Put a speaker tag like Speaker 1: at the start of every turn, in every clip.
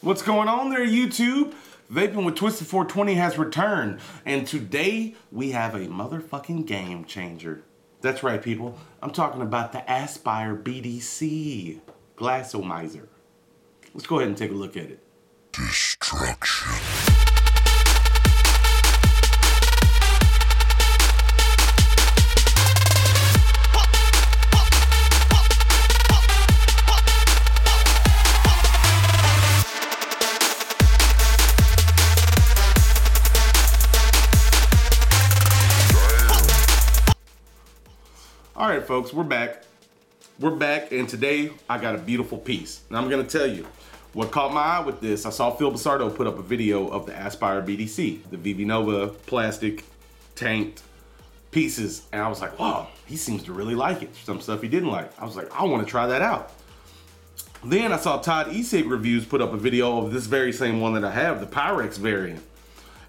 Speaker 1: What's going on there, YouTube? Vaping with Twisted420 has returned, and today we have a motherfucking game changer. That's right, people. I'm talking about the Aspire BDC Glassomizer. Let's go ahead and take a look at it.
Speaker 2: Destruction.
Speaker 1: All right, folks, we're back. We're back, and today I got a beautiful piece. Now I'm gonna tell you what caught my eye with this. I saw Phil Basardo put up a video of the Aspire BDC, the VV Nova plastic tanked pieces, and I was like, wow, he seems to really like it. Some stuff he didn't like. I was like, I want to try that out. Then I saw Todd Esig Reviews put up a video of this very same one that I have, the Pyrex variant,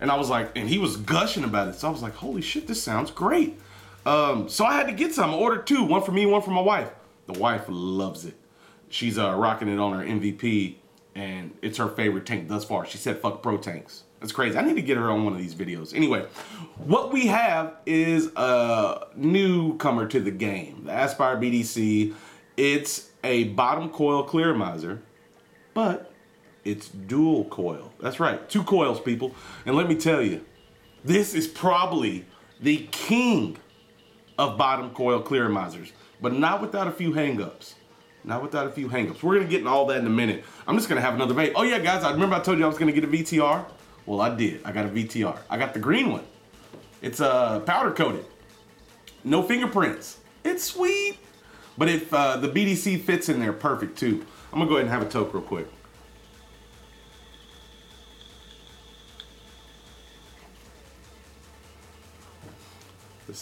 Speaker 1: and I was like, and he was gushing about it. So I was like, holy shit, this sounds great. So I had to get some. I ordered two, one for me, one for my wife. The wife loves it. She's rocking it on her MVP, and it's her favorite tank thus far. She said, fuck pro tanks. That's crazy. I need to get her on one of these videos. Anyway, what we have is a newcomer to the game, the Aspire BDC. It's a bottom coil clearomizer, but it's dual coil. That's right, 2 coils, people. And let me tell you, this is probably the king of bottom coil clearomizers, but not without a few hangups. Not without a few hangups. We're gonna get into all that in a minute. I'm just gonna have another vape. Oh yeah, guys, I remember I told you I was gonna get a VTR. Well, I did. I got a VTR. I got the green one. It's powder coated. No fingerprints. It's sweet. But if the BDC fits in there perfect too. I'm gonna go ahead and have a toke real quick. This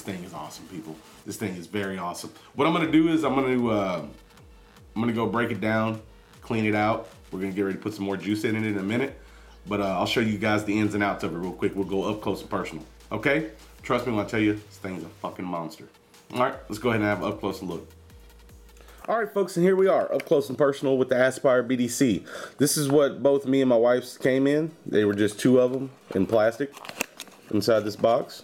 Speaker 1: thing is awesome, people. This thing is very awesome. What I'm gonna do is I'm gonna go break it down, clean it out. We're gonna get ready to put some more juice in it in a minute, but I'll show you guys the ins and outs of it real quick. We'll go up close and personal, okay? Trust me when I tell you, this thing's a fucking monster. All right, let's go ahead and have an up close look. All right, folks, and here we are, up close and personal with the Aspire BDC. This is what both me and my wife's came in. They were just 2 of them in plastic inside this box.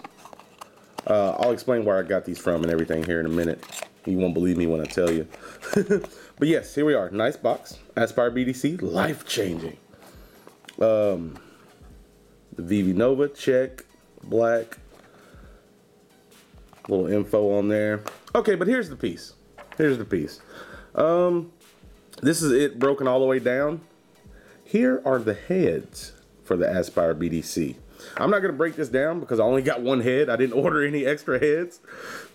Speaker 1: I'll explain where I got these from and everything here in a minute. You won't believe me when I tell you. But yes, here we are. Nice box. Aspire BDC, life-changing. The VV Nova, check, black. Little info on there. Okay, but here's the piece. Here's the piece. This is it broken all the way down. Here are the heads for the Aspire BDC. I'm not going to break this down because I only got 1 head. I didn't order any extra heads.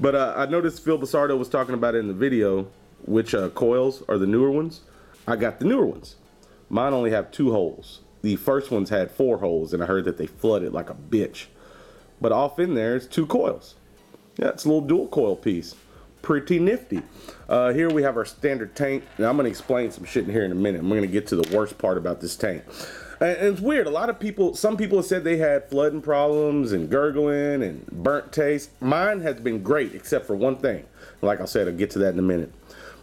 Speaker 1: But I noticed Phil Basardo was talking about it in the video, which coils are the newer ones. I got the newer ones. Mine only have 2 holes. The first ones had 4 holes, and I heard that they flooded like a bitch. But off in there is 2 coils. Yeah, it's a little dual coil piece. Pretty nifty. Here we have our standard tank. Now I'm going to explain some shit in here in a minute. I'm going to get to the worst part about this tank. And it's weird. A lot of people, some people have said they had flooding problems and gurgling and burnt taste. Mine has been great, except for one thing. Like I said, I'll get to that in a minute.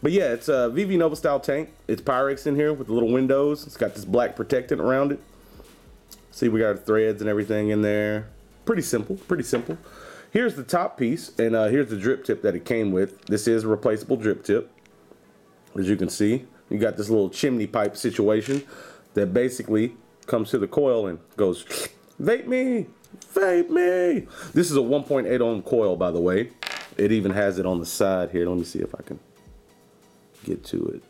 Speaker 1: But yeah, it's a VV Nova style tank. It's Pyrex in here with the little windows. It's got this black protectant around it. See, we got threads and everything in there. Pretty simple, pretty simple. Here's the top piece, and here's the drip tip that it came with. This is a replaceable drip tip. As you can see, you got this little chimney pipe situation that basically comes to the coil and goes, vape me, vape me. This is a 1.8 ohm coil, by the way. It even has it on the side here. Let me see if I can get to it.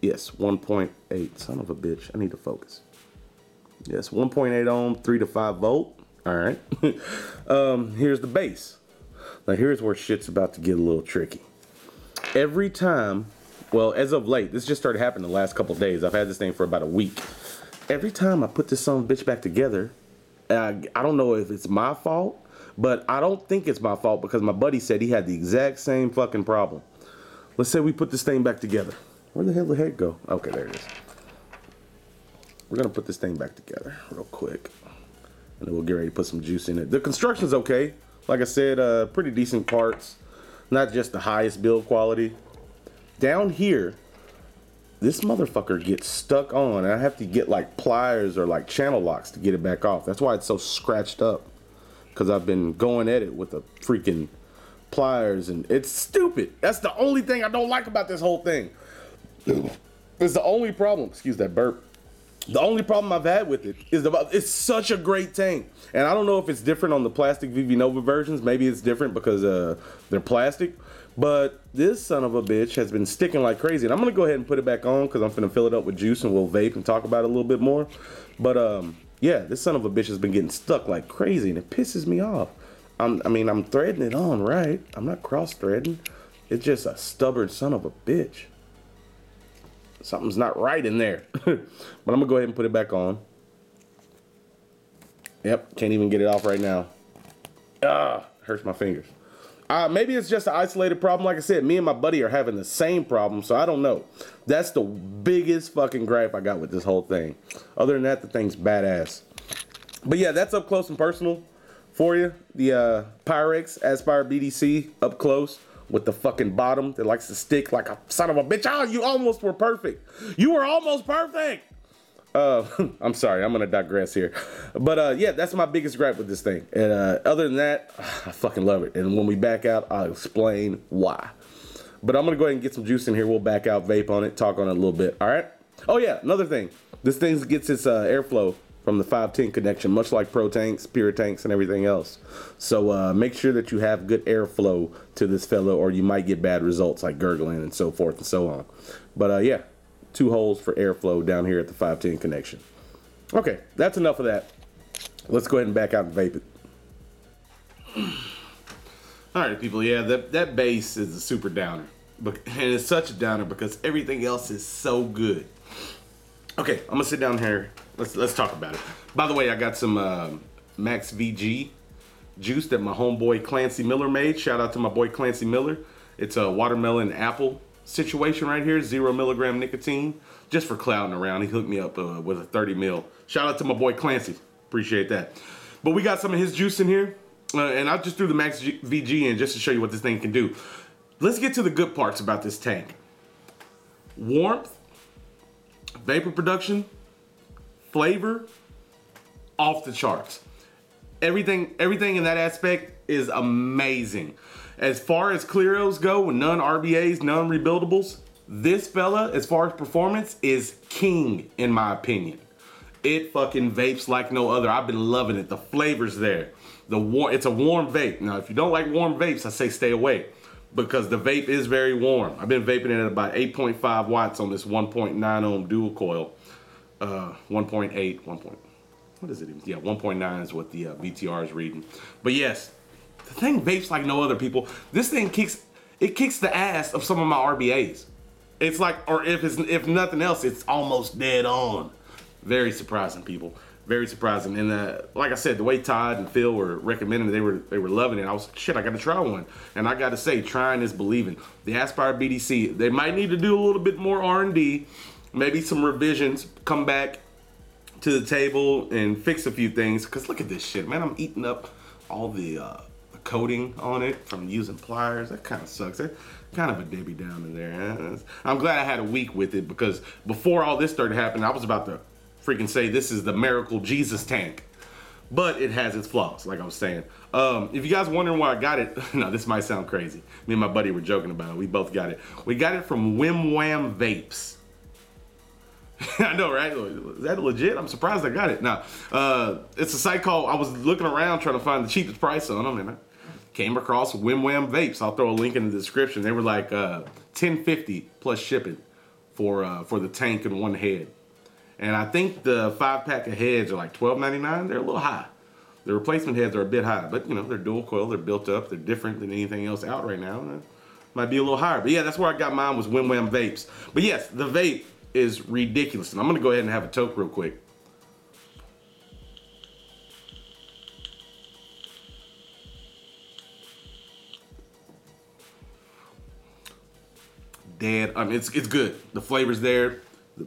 Speaker 1: Yes, 1.8, son of a bitch. I need to focus. Yes, 1.8 ohm, 3 to 5 volt. All right. Here's the base. Now here's where shit's about to get a little tricky. Every time, well, as of late, this just started happening the last couple of days. I've had this thing for about a week. Every time I put this son of a bitch back together, I don't know if it's my fault, but I don't think it's my fault because my buddy said he had the exact same fucking problem. Let's say we put this thing back together. Where the hell did the head go? Okay, there it is. We're gonna put this thing back together real quick. And then we'll get ready to put some juice in it. The construction's okay. Like I said, pretty decent parts. Not just the highest build quality. Down here, this motherfucker gets stuck on, and I have to get like pliers or like channel locks to get it back off. That's why it's so scratched up, because I've been going at it with a freaking pliers, and it's stupid. That's the only thing I don't like about this whole thing. It's the only problem. Excuse that burp. The only problem I've had with it is it's such a great tank. And I don't know if it's different on the plastic VV Nova versions. Maybe it's different because they're plastic. But this son of a bitch has been sticking like crazy. And I'm going to go ahead and put it back on because I'm finna fill it up with juice and we'll vape and talk about it a little bit more. But yeah, this son of a bitch has been getting stuck like crazy and it pisses me off. I'm threading it on right. I'm not cross-threading. It's just a stubborn son of a bitch. Something's not right in there. But I'm gonna go ahead and put it back on. Yep, can't even get it off right now. Hurts my fingers. Maybe it's just an isolated problem. Like I said, me and my buddy are having the same problem, so I don't know. That's the biggest fucking gripe I got with this whole thing. Other than that, the thing's badass. But yeah, that's up close and personal for you. The Pyrex Aspire BDC up close with the fucking bottom that likes to stick like a son of a bitch. Oh, you almost were perfect. You were almost perfect. I'm sorry, I'm gonna digress here. But yeah, that's my biggest gripe with this thing. And other than that, I fucking love it. And when we back out, I'll explain why. But I'm gonna go ahead and get some juice in here. We'll back out, vape on it, talk on it a little bit. All right. Oh yeah, another thing. This thing gets its airflow from the 510 connection, much like Pro Tanks, Pure Tanks, and everything else. So make sure that you have good airflow to this fella, or you might get bad results like gurgling and so forth and so on. But yeah, 2 holes for airflow down here at the 510 connection. Okay, that's enough of that. Let's go ahead and back out and vape it. All right, people. Yeah, that bass is a super downer, and it's such a downer because everything else is so good. Okay, I'm gonna sit down here. Let's talk about it. By the way, I got some Max VG juice that my homeboy Clancy Miller made. Shout out to my boy Clancy Miller. It's a watermelon apple situation right here, 0 milligram nicotine, just for clouding around. He hooked me up with a 30 mil. Shout out to my boy Clancy. Appreciate that. But we got some of his juice in here, and I just threw the Max VG in just to show you what this thing can do. Let's get to the good parts about this tank. Warmth, vapor production, flavor, off the charts. Everything in that aspect is amazing. As far as Clearos go, none RBAs, none rebuildables, this fella, as far as performance, is king in my opinion. It fucking vapes like no other. I've been loving it. The flavor's there. It's a warm vape. Now, if you don't like warm vapes, I say stay away because the vape is very warm. I've been vaping it at about 8.5 watts on this 1.9 ohm dual coil. 1.8, what is it even? Yeah, 1.9 is what the VTR is reading. But yes, the thing vapes like no other, people. This thing kicks the ass of some of my RBAs. It's like, or if nothing else, it's almost dead on. Very surprising, people. Very surprising. And like I said, the way Todd and Phil were recommending it, they were loving it. I was like, shit, I got to try one. And I got to say, trying is believing. The Aspire BDC, they might need to do a little bit more R&D. Maybe some revisions, come back to the table and fix a few things. Because look at this shit, man. I'm eating up all the coating on it from using pliers. That kind of sucks. That kind of a Debbie Downer there. I'm glad I had a week with it because before all this started happening, I was about to freaking say this is the miracle Jesus tank. But it has its flaws, like I was saying. If you guys wondering why I got it, no, this might sound crazy. Me and my buddy were joking about it. We both got it. We got it from Whim Wham Vapes. I know, right? Is that legit? I'm surprised I got it. Now, it's a site called, I was looking around trying to find the cheapest price on them, and I came across Whim Wham Vapes. I'll throw a link in the description. They were like $10.50 plus shipping for the tank and one head. And I think the 5-pack of heads are like $12.99. They're a little high. The replacement heads are a bit high, but you know, they're dual coil, they're built up, they're different than anything else out right now. Might be a little higher. But yeah, that's where I got mine, was Whim Wham Vapes. But yes, the vape is ridiculous. And I'm gonna go ahead and have a toke real quick. Dead. I mean, it's good. The flavor's there.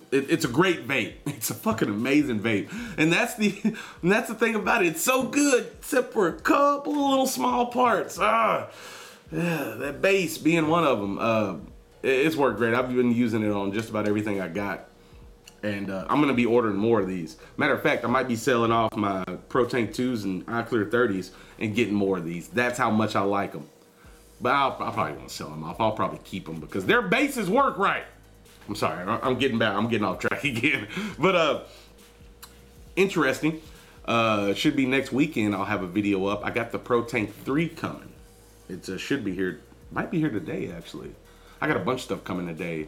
Speaker 1: It's a great vape. It's a fucking amazing vape. And that's the thing about it. It's so good, except for a couple of little small parts. Yeah, that bass being one of them. It's worked great. I've been using it on just about everything I got. And I'm going to be ordering more of these. Matter of fact, I might be selling off my Pro Tank 2s and iClear 30s and getting more of these. That's how much I like them. But I probably won't sell them off. I'll probably keep them because their bases work right. I'm sorry. I'm getting back. I'm getting off track again. But interesting. Should be next weekend. I'll have a video up. I got the Pro Tank 3 coming. It should be here. Might be here today, actually. I got a bunch of stuff coming today.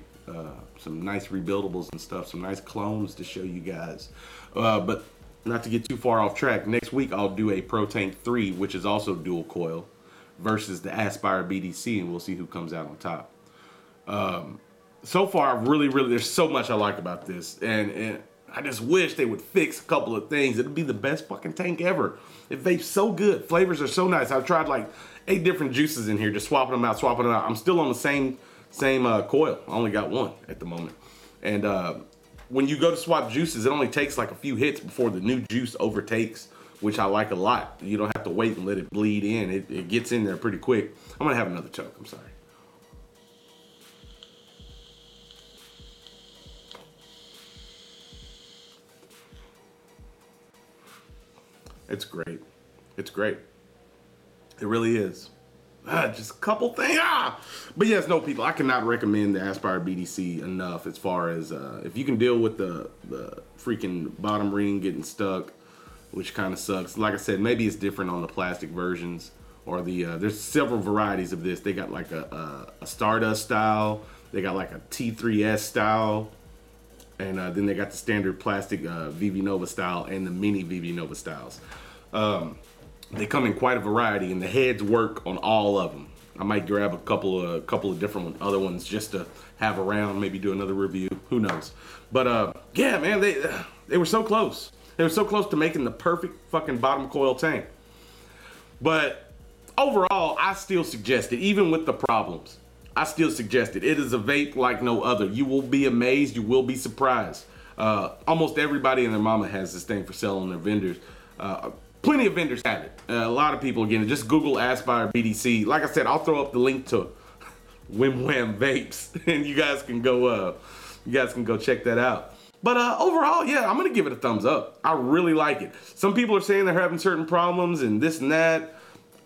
Speaker 1: Some nice rebuildables and stuff, some nice clones to show you guys. But not to get too far off track, next week I'll do a Pro Tank 3, which is also dual coil, versus the Aspire BDC, and we'll see who comes out on top. So far, there's so much I like about this, and I just wish they would fix a couple of things. It'd be the best fucking tank ever. It vapes so good. Flavors are so nice. I've tried like 8 different juices in here, just swapping them out. I'm still on the same coil. I only got one at the moment. And when you go to swap juices, it only takes like a few hits before the new juice overtakes, which I like a lot. You don't have to wait and let it bleed in. It gets in there pretty quick. I'm gonna have another choke, I'm sorry. It's great. It's great. It really is. Just a couple things. But yes, no, people, I cannot recommend the Aspire BDC enough as far as if you can deal with the freaking bottom ring getting stuck, which kind of sucks. Like I said, maybe it's different on the plastic versions or there's several varieties of this. They got like a Stardust style. They got like a T3S style. And then they got the standard plastic VV Nova style and the mini VV Nova styles. They come in quite a variety, and the heads work on all of them. I might grab a couple of different other ones just to have around, maybe do another review. Who knows? But yeah, man, they were so close. They were so close to making the perfect fucking bottom coil tank. But overall, I still suggest it, even with the problems. I still suggest it. It is a vape like no other. You will be amazed. You will be surprised. Almost everybody and their mama has this thing for selling their vendors. Plenty of vendors have it. A lot of people, again, just Google Aspire BDC. Like I said, I'll throw up the link to Wim Wham Vapes, and you guys can go check that out. But overall, yeah, I'm gonna give it a thumbs up. I really like it. Some people are saying they're having certain problems and this and that.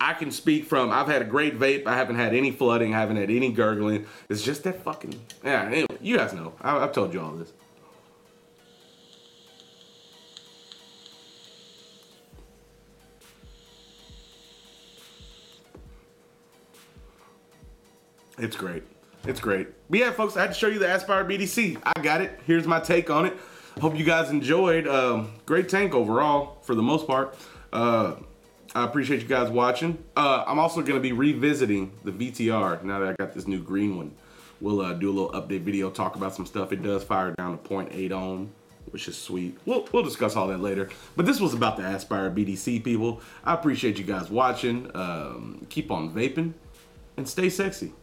Speaker 1: I can speak from, I've had a great vape. I haven't had any flooding. I haven't had any gurgling. It's just that fucking, yeah, anyway, you guys know. I've told you all this. It's great. It's great. But yeah, folks, I had to show you the Aspire BDC. I got it. Here's my take on it. Hope you guys enjoyed. Great tank overall, for the most part. I appreciate you guys watching. I'm also going to be revisiting the VTR now that I got this new green one. We'll do a little update video, talk about some stuff. It does fire down to 0.8 ohm, which is sweet. We'll discuss all that later. But this was about the Aspire BDC, people. I appreciate you guys watching. Keep on vaping and stay sexy.